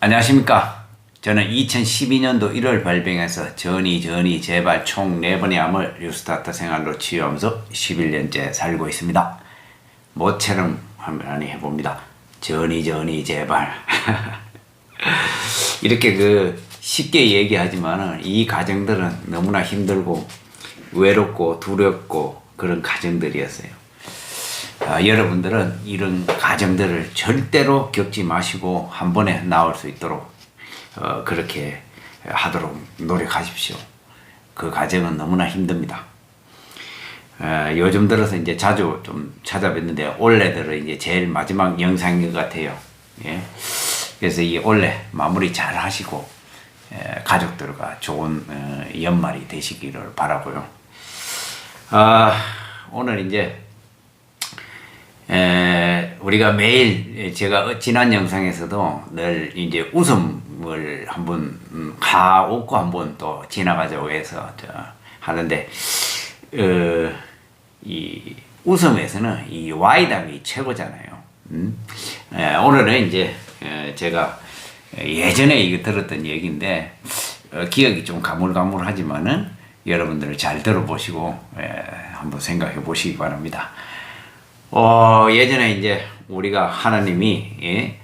안녕하십니까. 저는 2012년도 1월 발병해서 전이 제발 총 4번의 암을 뉴스타트 생활로 치유하면서 11년째 살고 있습니다. 모처럼 한번 해봅니다. 전이 제발. 이렇게 쉽게 얘기하지만은 이 가정들은 너무나 힘들고 외롭고 두렵고 그런 가정들이었어요. 여러분들은 이런 가정들을 절대로 겪지 마시고 한 번에 나올 수 있도록 그렇게 하도록 노력하십시오. 그 가정은 너무나 힘듭니다. 요즘 들어서 이제 자주 좀 찾아뵙는데 올해 들어 이제 제일 마지막 영상인 것 같아요. 예. 그래서 이 올해 마무리 잘 하시고 가족들과 좋은 연말이 되시기를 바라고요. 오늘 이제 우리가 매일 제가 지난 영상에서도 늘 이제 웃음을 한번 웃고 한번 또 지나가자고 해서 하는데 이 웃음에서는 이 Y담이 최고잖아요. 오늘은 이제 제가 예전에 이거 들었던 얘기인데 기억이 좀 가물가물하지만은 여러분들 잘 들어보시고 한번 생각해 보시기 바랍니다. 예전에 이제 우리가 하나님이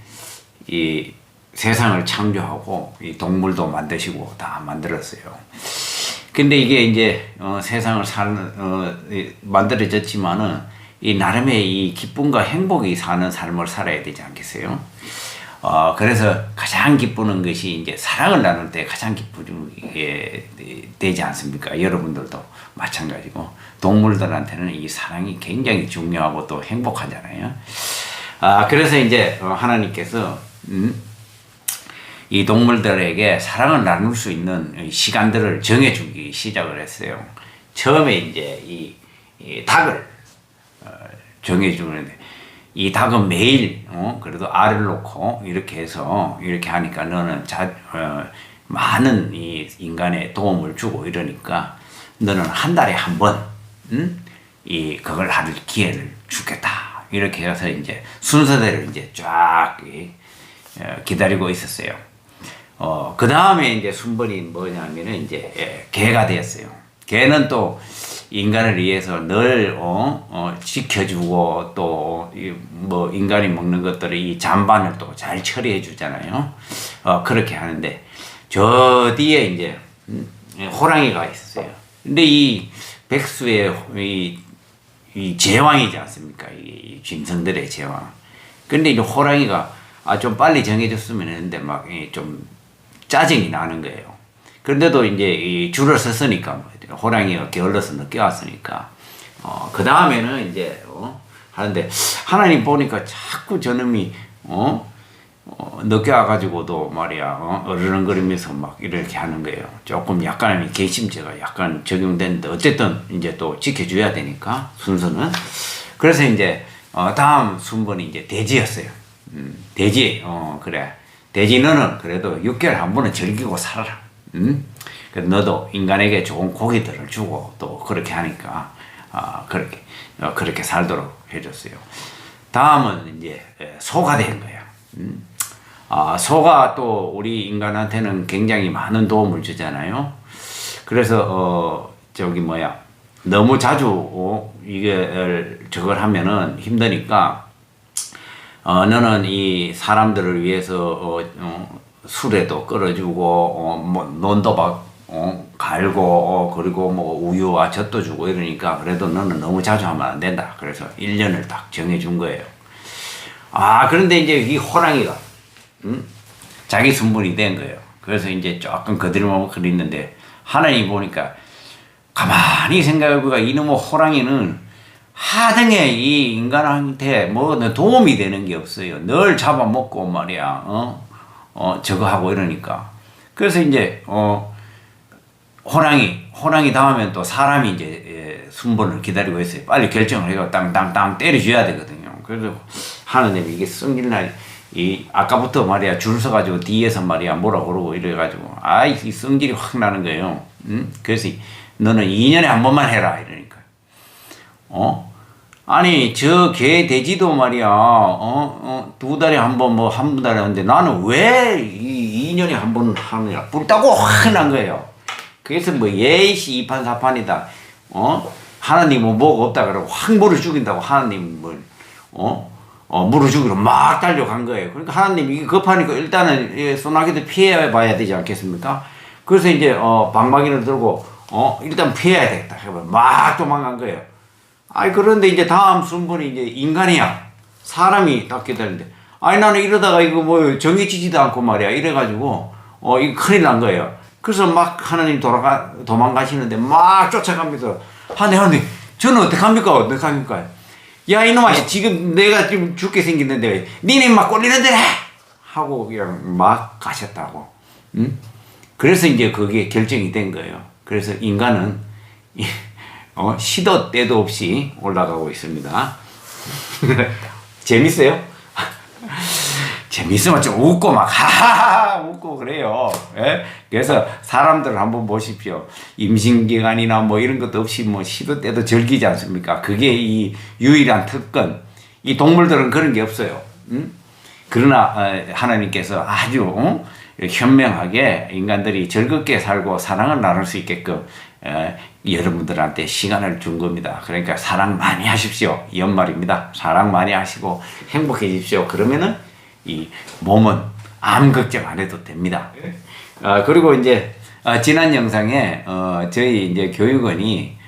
이 세상을 창조하고 이 동물도 만드시고 다 만들었어요. 근데 이게 이제 세상을 만들어졌지만은 이 나름의 이 기쁨과 행복이 사는 삶을 살아야 되지 않겠어요? 그래서 가장 기쁘는 것이 이제 사랑을 나눌 때 가장 기쁘게 되지 않습니까? 여러분들도 마찬가지고 동물들한테는 이 사랑이 굉장히 중요하고 또 행복하잖아요. 그래서 이제 하나님께서 이 동물들에게 사랑을 나눌 수 있는 시간들을 정해주기 시작을 했어요. 처음에 이제 이 닭을 정해주는데 이 닭은 매일 그래도 알을 놓고 이렇게 해서 이렇게 하니까 너는 많은 이 인간의 도움을 주고 이러니까 너는 한 달에 한 번 그걸 할 기회를 주겠다 이렇게 해서 이제 순서대로 이제 쫙 기다리고 있었어요. 그 다음에 이제 순번이 뭐냐면은 이제 개가 되었어요. 개는 또 인간을 위해서 늘 지켜주고 또 뭐 인간이 먹는 것들을 이 잔반을 또 잘 처리해 주잖아요. 그렇게 하는데 저 뒤에 이제 호랑이가 있었어요. 근데 이 백수의 이 제왕이지 않습니까? 이 짐승들의 제왕. 근데 이제 호랑이가 좀 빨리 정해줬으면 했는데 막 좀 짜증이 나는 거예요. 그런데도 이제 이 줄을 섰으니까 호랑이가 게을러서 늦게 왔으니까 그 다음에는 이제 하는데 하나님 보니까 자꾸 저놈이 늦게 와가지고도 말이야 어르렁거리면서 막 이렇게 하는 거예요. 조금 약간의 괘씸죄가 약간 적용됐는데 어쨌든 이제 또 지켜줘야 되니까 순서는. 그래서 이제 다음 순번이 이제 돼지였어요. 돼지 그래 돼지 너는 그래도 6개월에 한 번은 즐기고 살아라. 그래서 너도 인간에게 좋은 고기들을 주고 또 그렇게 하니까 그렇게 살도록 해줬어요. 다음은 이제 소가 된 거예요. 소가 또 우리 인간한테는 굉장히 많은 도움을 주잖아요. 그래서 너무 자주 저걸 하면은 힘드니까 너는 이 사람들을 위해서 술에도 끌어주고 논도 갈고 그리고 뭐 우유와 젖도 주고 이러니까 그래도 너는 너무 자주 하면 안 된다. 그래서 1년을 딱 정해준 거예요. 그런데 이제 이 호랑이가 자기 순번이 된 거예요. 그래서 이제 조금 거들먹거리는데 하나님 보니까 가만히 생각해보니까 이놈의 호랑이는 하등에 이 인간한테 뭐 도움이 되는 게 없어요. 늘 잡아먹고 말이야. 저거 하고 이러니까. 그래서 이제 호랑이 다음엔 또 사람이 이제 순번을 기다리고 있어요. 빨리 결정을 해가 땅땅땅 때려줘야 되거든요. 그래서 하느님이 이게 성질날 아까부터 말이야 줄 서가지고 뒤에서 말이야 뭐라 그러고 이래가지고 이 성질이 확 나는 거예요. 그래서 너는 2년에 한 번만 해라 이러니까. 아니 저 개 돼지도 말이야 2달에 한 번 한 달에 하는데 나는 왜 2년에 한 번 하느냐 뿔따고 확 난 거예요. 그래서 뭐 예시 2판 4판이다. 하나님은 뭐가 없다 그러고 확 물을 죽인다고 하나님을 물을 죽이러 막 달려간 거예요. 그러니까 하나님 이게 급하니까 일단은 소나기도 피해 봐야 되지 않겠습니까? 그래서 이제 방망이를 들고 일단 피해야 되겠다 해서 막 도망간 거예요. 아이 그런데 이제 다음 순번이 이제 인간이야. 사람이 딱 기다리는데 아니 나는 이러다가 이거 뭐 정해지지도 않고 말이야 이래가지고 이거 큰일 난 거예요. 그래서 막 하나님 도망가시는데 막 쫓아가면서 하나님 저는 어떡합니까? 야 이놈아 지금 내가 지금 죽게 생겼는데 니네 막 꼴리는 데래 하고 그냥 막 가셨다고. 응? 그래서 이제 그게 결정이 된 거예요. 그래서 인간은 시도 때도 없이 올라가고 있습니다. 재밌어요? 재밌으면 좀 웃고 막 하하하 웃고 그래요. 예? 그래서 사람들 한번 보십시오. 임신기간이나 뭐 이런 것도 없이 뭐 시도 때도 즐기지 않습니까? 그게 이 유일한 특권. 이 동물들은 그런 게 없어요. 그러나 하나님께서 아주 현명하게 인간들이 즐겁게 살고 사랑을 나눌 수 있게끔 여러분들한테 시간을 준 겁니다. 그러니까 사랑 많이 하십시오. 연말입니다. 사랑 많이 하시고 행복해지십시오. 그러면은 이 몸은 아무 걱정 안 해도 됩니다. 그리고 이제 지난 영상에 저희 이제 교육원이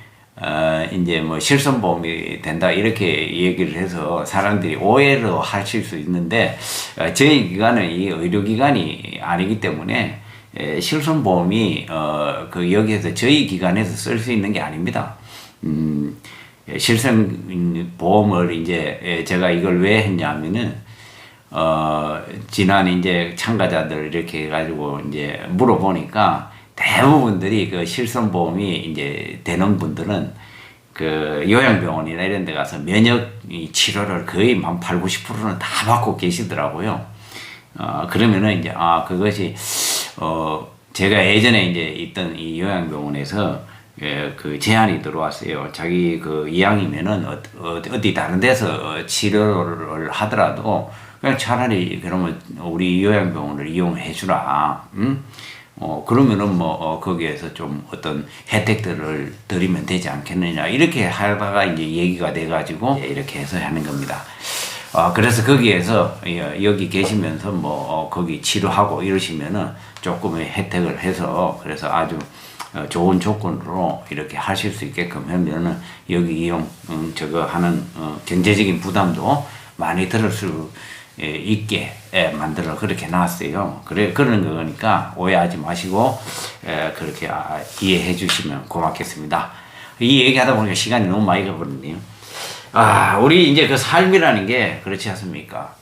이제 뭐 실손보험이 된다 이렇게 얘기를 해서 사람들이 오해를 하실 수 있는데 저희 기관은 이 의료기관이 아니기 때문에 실손보험이 그 여기에서 저희 기관에서 쓸 수 있는 게 아닙니다. 실손보험을 이제 제가 이걸 왜 했냐면은 지난 이제 참가자들 이렇게 해가지고 이제 물어보니까 대부분들이 그 실손보험이 이제 되는 분들은 그 요양병원이나 이런 데 가서 면역 치료를 거의 한 8, 90%는 다 받고 계시더라고요. 그러면은 이제, 그것이, 제가 예전에 이제 있던 이 요양병원에서 그 제안이 들어왔어요. 자기 그 이왕이면은 어디 다른 데서 치료를 하더라도 그냥 차라리 그러면 우리 요양병원을 이용해 주라. 응? 그러면은 뭐 거기에서 좀 어떤 혜택들을 드리면 되지 않겠느냐 이렇게 하다가 이제 얘기가 돼가지고 이렇게 해서 하는 겁니다. 그래서 거기에서 여기 계시면서 뭐 거기 치료하고 이러시면은 조금의 혜택을 해서 그래서 아주 좋은 조건으로 이렇게 하실 수 있게끔 하면은 여기 이용 저거 하는 경제적인 부담도 많이 들을 수 있게 만들어 그렇게 놨어요. 그런 거니까 오해하지 마시고 그렇게 이해해 주시면 고맙겠습니다. 이 얘기하다 보니까 시간이 너무 많이 가버렸네요. 우리 이제 그 삶이라는 게 그렇지 않습니까?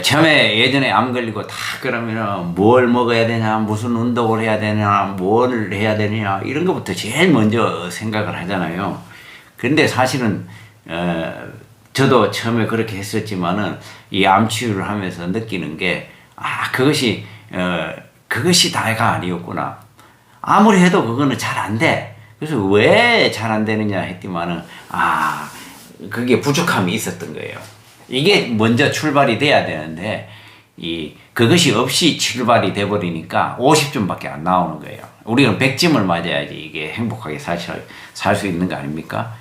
처음에 예전에 암 걸리고 다 그러면은 뭘 먹어야 되냐, 무슨 운동을 해야 되냐, 뭘 해야 되냐 이런 것부터 제일 먼저 생각을 하잖아요. 그런데 사실은 저도 처음에 그렇게 했었지만은 이 암 치유를 하면서 느끼는 게 그것이 다가 아니었구나. 아무리 해도 그거는 잘 안 돼. 그래서 왜 잘 안 되느냐 했더니만은 그게 부족함이 있었던 거예요. 이게 먼저 출발이 돼야 되는데 그것이 없이 출발이 돼 버리니까 50점밖에 안 나오는 거예요. 우리는 100점을 맞아야지 이게 행복하게 살 수 있는 거 아닙니까?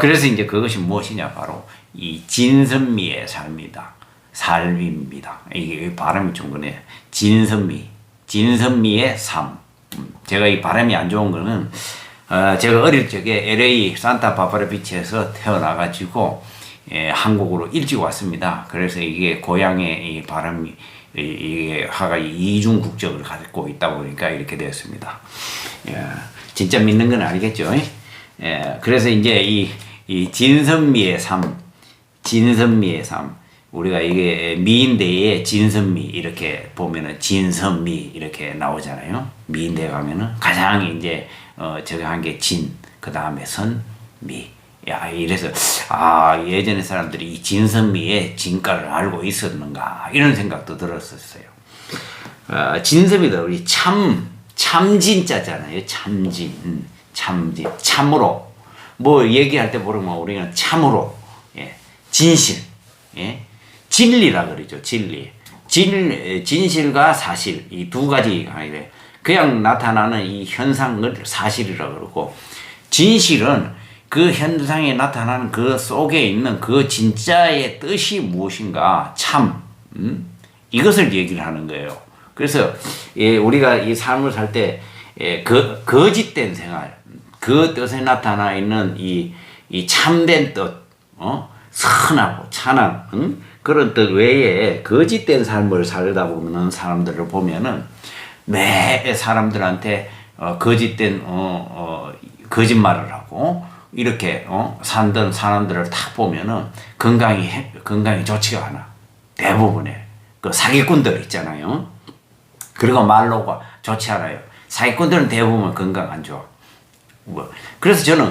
그래서 이제 그것이 무엇이냐 바로 이 진선미의 삶입니다. 이게 발음이 좀 그래. 진선미의 삶. 제가 이 발음이 안 좋은 거는 제가 어릴 적에 LA 산타바바라 비치에서 태어나가지고 한국으로 일찍 왔습니다. 그래서 이게 고향의 이 발음이 이게 하가 이중 국적을 갖고 있다 보니까 이렇게 되었습니다. 진짜 믿는 건 아니겠죠? 그래서 이제 이 진선미의 삶, 우리가 이게 미인대에 진선미 이렇게 보면은 진선미 이렇게 나오잖아요. 미인대 가면은 가장 이제 저거 한 게 진, 그 다음에 선, 미. 이래서 예전에 사람들이 이 진선미의 진가를 알고 있었는가 이런 생각도 들었었어요. 진선미도 우리 참진자잖아요. 참진. 참으로 뭐 얘기할 때 모르면 우리는 참으로 진실 진리라 그러죠. 진리 진실과 사실 이 두 가지가 이래 그냥 나타나는 이 현상을 사실이라고 그러고, 진실은 그 현상에 나타나는 그 속에 있는 그 진짜의 뜻이 무엇인가, 참, 이것을 얘기를 하는 거예요. 그래서 우리가 이 삶을 살 때 거짓된 생활, 그 뜻에 나타나 있는 이 참된 뜻, 선하고 찬양, 그런 뜻 외에 거짓된 삶을 살다 보는 사람들을 보면은 매 사람들한테 거짓된 거짓말을 하고 이렇게 산던 사람들을 딱 보면은 건강이 좋지가 않아. 대부분의 그 사기꾼들 있잖아요. 그리고 말로가 좋지 않아요. 사기꾼들은 대부분 건강 안 좋아. 그래서 저는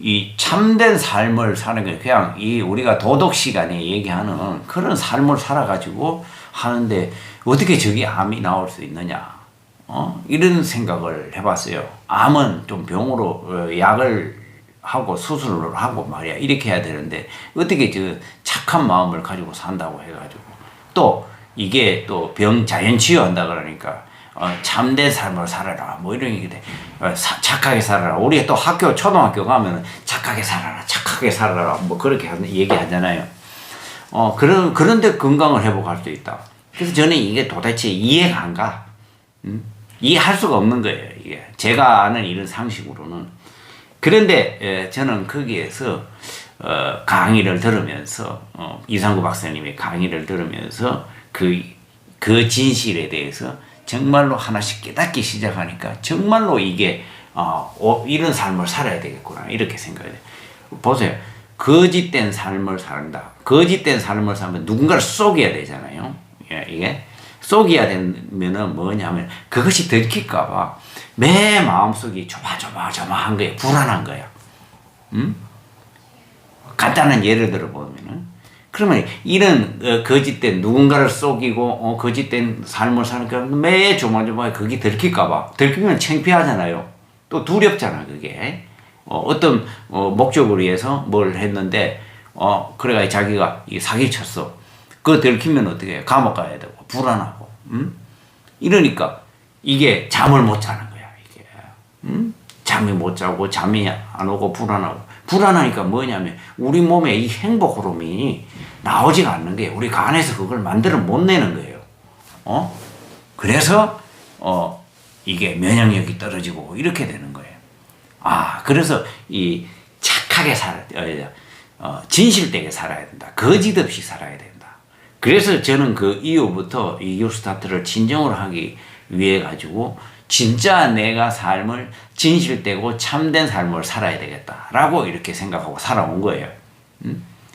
이 참된 삶을 사는 게 그냥 우리가 도덕 시간에 얘기하는 그런 삶을 살아가지고 하는데 어떻게 저기 암이 나올 수 있느냐, 이런 생각을 해봤어요. 암은 좀 병으로 약을 하고 수술을 하고 말이야 이렇게 해야 되는데 어떻게 저 착한 마음을 가지고 산다고 해가지고 또 이게 또 병 자연 치유한다 그러니까 참된 삶을 살아라 뭐 이런 얘기 돼. 착하게 살아라. 우리 또 초등학교 가면은 착하게 살아라 뭐 그렇게 얘기하잖아요. 그런데 건강을 회복할 수 있다. 그래서 저는 이게 도대체 이해가 안 가. 이해할 수가 없는 거예요. 이게 제가 아는 이런 상식으로는. 그런데 저는 거기에서 강의를 들으면서 이상구 박사님의 강의를 들으면서 그 진실에 대해서 정말로 하나씩 깨닫기 시작하니까 정말로 이게 이런 삶을 살아야 되겠구나 이렇게 생각해요. 보세요. 거짓된 삶을 산다. 거짓된 삶을 살면 누군가를 속여야 되잖아요. 이게 속여야 되면은 뭐냐면 그것이 들킬까봐 매 마음속이 조마조마한 거예요. 불안한 거야. 간단한 예를 들어 보면은 그러면 이런 거짓된 누군가를 속이고 거짓된 삶을 사니까 매 조마조마하게 그게 들킬까봐. 들키면 창피하잖아요. 또 두렵잖아 그게. 어떤 목적을 위해서 뭘 했는데 그래가 자기가 사기쳤어. 그거 들키면 어떻게 해? 감옥 가야 되고 불안하고. 이러니까 이게 잠을 못 자는 거야 이게. 잠이 못 자고 잠이 안 오고 불안하니까 뭐냐면 우리 몸에 이 행복 호르몬이 나오지가 않는 거예요. 우리 간에서 그걸 만들어 못 내는 거예요. 그래서 이게 면역력이 떨어지고 이렇게 되는 거예요. 그래서 이 착하게 진실되게 살아야 된다. 거짓 없이 살아야 된다. 그래서 저는 그 이후부터 이 뉴스타트를 진정으로 하기 위해 가지고 진짜 내가 삶을 진실되고 참된 삶을 살아야 되겠다라고 이렇게 생각하고 살아온 거예요.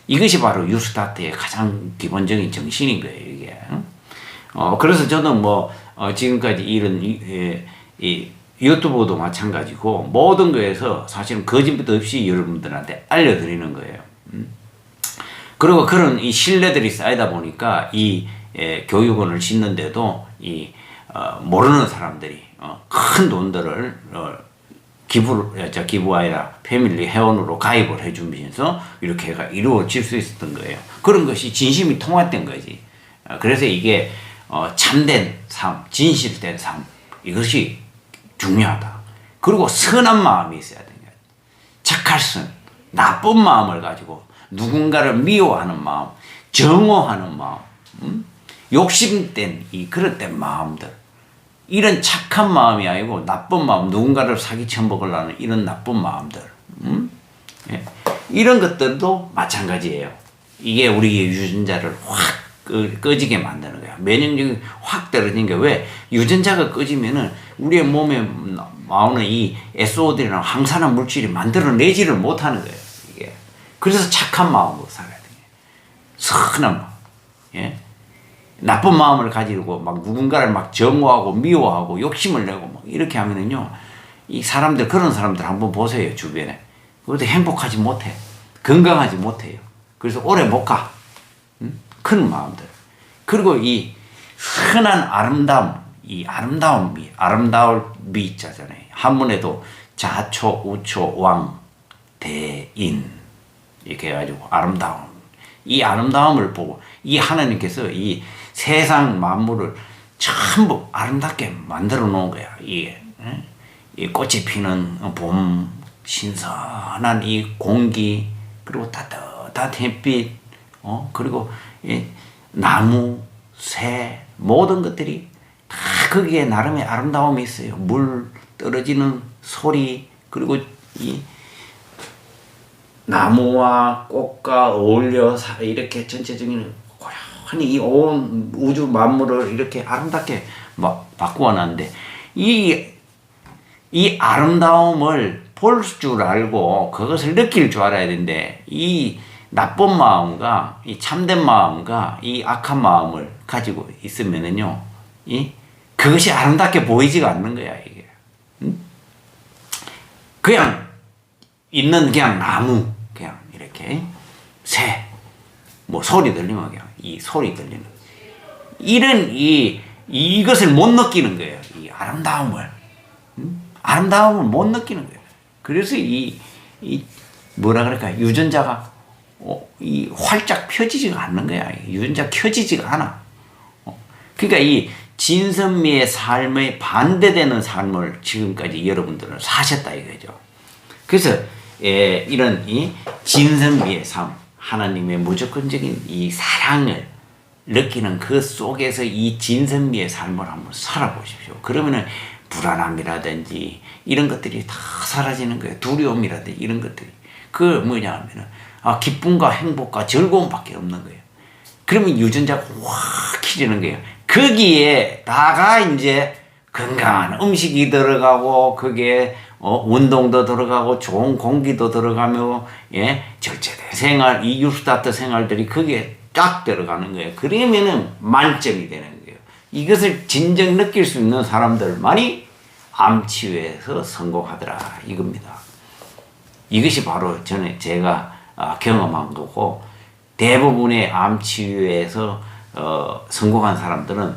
이것이 바로 뉴스타트의 가장 기본적인 정신인 거예요, 이게. 그래서 저는 지금까지 이런 이 유튜브도 마찬가지고 모든 거에서 사실은 거짓 없이 여러분들한테 알려드리는 거예요. 그리고 그런 이 신뢰들이 쌓이다 보니까 이 교육원을 짓는데도 모르는 사람들이 큰 돈들을 기부가 아니라 패밀리 회원으로 가입을 해주면서 이렇게 이루어질 수 있었던 거예요. 그런 것이 진심이 통했던 거지. 그래서 이게 참된 삶, 진실된 삶, 이것이 중요하다. 그리고 선한 마음이 있어야 되는 거예요. 착할 선, 나쁜 마음을 가지고 누군가를 미워하는 마음, 정오하는 마음, 욕심된 그릇된 마음들, 이런 착한 마음이 아니고 나쁜 마음, 누군가를 사기쳐 먹으려는 이런 나쁜 마음들, 이런 것들도 마찬가지예요. 이게 우리의 유전자를 확 꺼지게 만드는 거야. 면역력이 확 떨어지는 게 왜? 유전자가 꺼지면은 우리의 몸에 나오는 이 SOD라는 항산화 물질이 만들어내지를 못하는 거예요. 이게. 그래서 착한 마음으로 살아야 돼요. 선한 마음. 나쁜 마음을 가지고 막 누군가를 막 정오하고 미워하고 욕심을 내고 막 이렇게 하면은요, 그런 사람들 한번 보세요, 주변에. 그것도 행복하지 못해. 건강하지 못해요. 그래서 오래 못 가. 큰 마음들. 그리고 이 선한 아름다움, 아름다움이 있잖아요. 한문에도 자초, 우초, 왕, 대인. 이렇게 해가지고 아름다움. 이 아름다움을 보고 이 하나님께서 이 세상 만물을 전부 아름답게 만들어 놓은 거야. 이게 이 꽃이 피는 봄, 신선한 이 공기, 그리고 따뜻한 햇빛, 그리고 이 나무, 새, 모든 것들이 다 거기에 나름의 아름다움이 있어요. 물 떨어지는 소리, 그리고 이 나무와 꽃과 어울려 이렇게 전체적인 고요한 이 온 우주 만물을 이렇게 아름답게 바꾸어 놨는데, 이 아름다움을 볼 줄 알고 그것을 느낄 줄 알아야 되는데, 이 나쁜 마음과 이 참된 마음과 이 악한 마음을 가지고 있으면은요, 그것이 아름답게 보이지가 않는 거야, 이게. 그냥 있는 그냥 나무, 그냥 이렇게 새, 뭐 소리 들리면 그냥 이 소리 들리는, 이런 이것을 못 느끼는 거예요. 이 아름다움을. 아름다움을 못 느끼는 거예요. 그래서 이 뭐라 그럴까, 유전자가 이 활짝 펴지지가 않는 거야. 유전자 켜지지가 않아. 그러니까 이 진선미의 삶의 반대되는 삶을 지금까지 여러분들은 사셨다 이거죠. 그래서 이런 이 진선미의 삶, 하나님의 무조건적인 이 사랑을 느끼는 그 속에서 이 진선미의 삶을 한번 살아보십시오. 그러면은 불안함이라든지 이런 것들이 다 사라지는 거예요. 두려움이라든지 이런 것들이. 그 뭐냐 하면은 기쁨과 행복과 즐거움밖에 없는 거예요. 그러면 유전자가 확 켜지는 거예요. 거기에다가 이제 건강한 음식이 들어가고, 거기에 운동도 들어가고, 좋은 공기도 들어가며, 절제된 생활, 이 뉴스타트 생활들이 거기에 쫙 들어가는 거예요. 그러면은 만점이 되는 거예요. 이것을 진정 느낄 수 있는 사람들만이 암 치유에서 성공하더라 이겁니다. 이것이 바로 제가 경험한 거고, 대부분의 암 치유에서 성공한 사람들은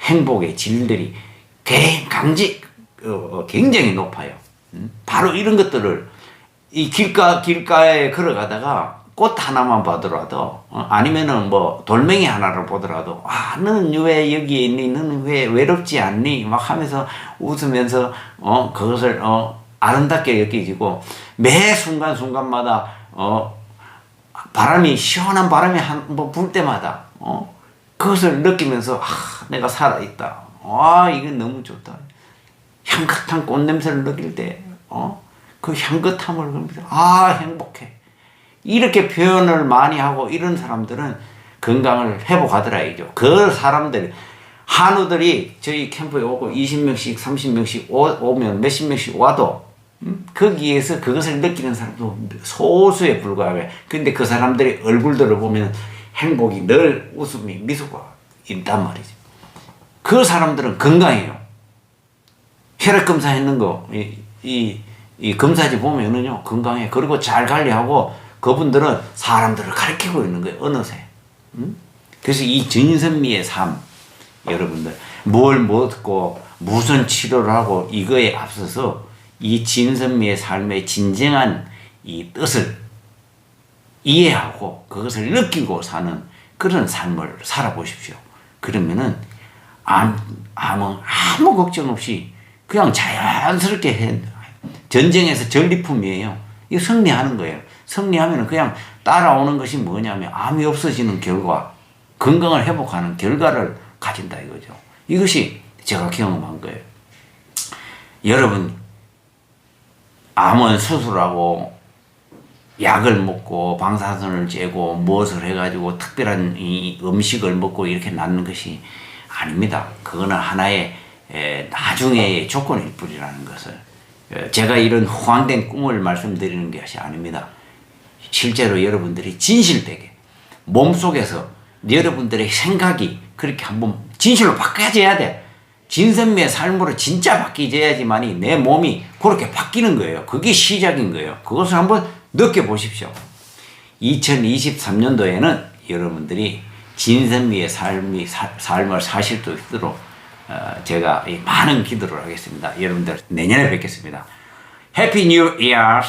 행복의 질들이 굉장히 높아요. 바로 이런 것들을 이 길가에 걸어가다가 꽃 하나만 보더라도, 아니면은 뭐 돌멩이 하나를 보더라도, 너는 왜 여기에 있니? 너는 왜 외롭지 않니? 막 하면서 웃으면서 그것을 아름답게 여기지고, 매 순간순간마다 시원한 바람이 한번 불 때마다 그것을 느끼면서 내가 살아있다. 이건 너무 좋다. 향긋한 꽃 냄새를 느낄 때 그 향긋함을 느끼면서 행복해. 이렇게 표현을 많이 하고 이런 사람들은 건강을 회복하더라 이죠. 그 사람들, 한우들이 저희 캠프에 오고 20명씩 30명씩 오면 몇십 명씩 와도 거기에서 그것을 느끼는 사람도 소수에 불과해. 근데 그 사람들의 얼굴들을 보면 행복이 늘 웃음이 미소가 있단 말이죠. 그 사람들은 건강해요. 혈액 검사 했는 거, 이 검사지 보면은요, 건강해. 그리고 잘 관리하고, 그분들은 사람들을 가르치고 있는 거예요, 어느새. 그래서 이 진선미의 삶, 여러분들, 뭘 먹고, 무슨 치료를 하고, 이거에 앞서서 이 진선미의 삶의 진정한 이 뜻을 이해하고, 그것을 느끼고 사는 그런 삶을 살아보십시오. 그러면은, 아무 걱정 없이 그냥 자연스럽게 전쟁에서 전리품이에요. 이거 승리하는 거예요. 승리하면 그냥 따라오는 것이 뭐냐면 암이 없어지는 결과, 건강을 회복하는 결과를 가진다 이거죠. 이것이 제가 경험한 거예요. 여러분, 암은 수술하고 약을 먹고 방사선을 쬐고 무엇을 해가지고 특별한 이 음식을 먹고 이렇게 낫는 것이 아닙니다. 그거는 하나의 나중에의 조건일 뿐이라는 것을, 제가 이런 허황된 꿈을 말씀드리는 것이 아닙니다. 실제로 여러분들이 진실되게 몸속에서 여러분들의 생각이 그렇게 한번 진실로 바뀌어져야 돼. 진선미의 삶으로 진짜 바뀌어야지만이 내 몸이 그렇게 바뀌는 거예요. 그게 시작인 거예요. 그것을 한번 느껴보십시오. 2023년도에는 여러분들이 진선미의 삶을 사실 수 있도록 제가 많은 기도를 하겠습니다. 여러분들 내년에 뵙겠습니다. 해피 뉴 이어!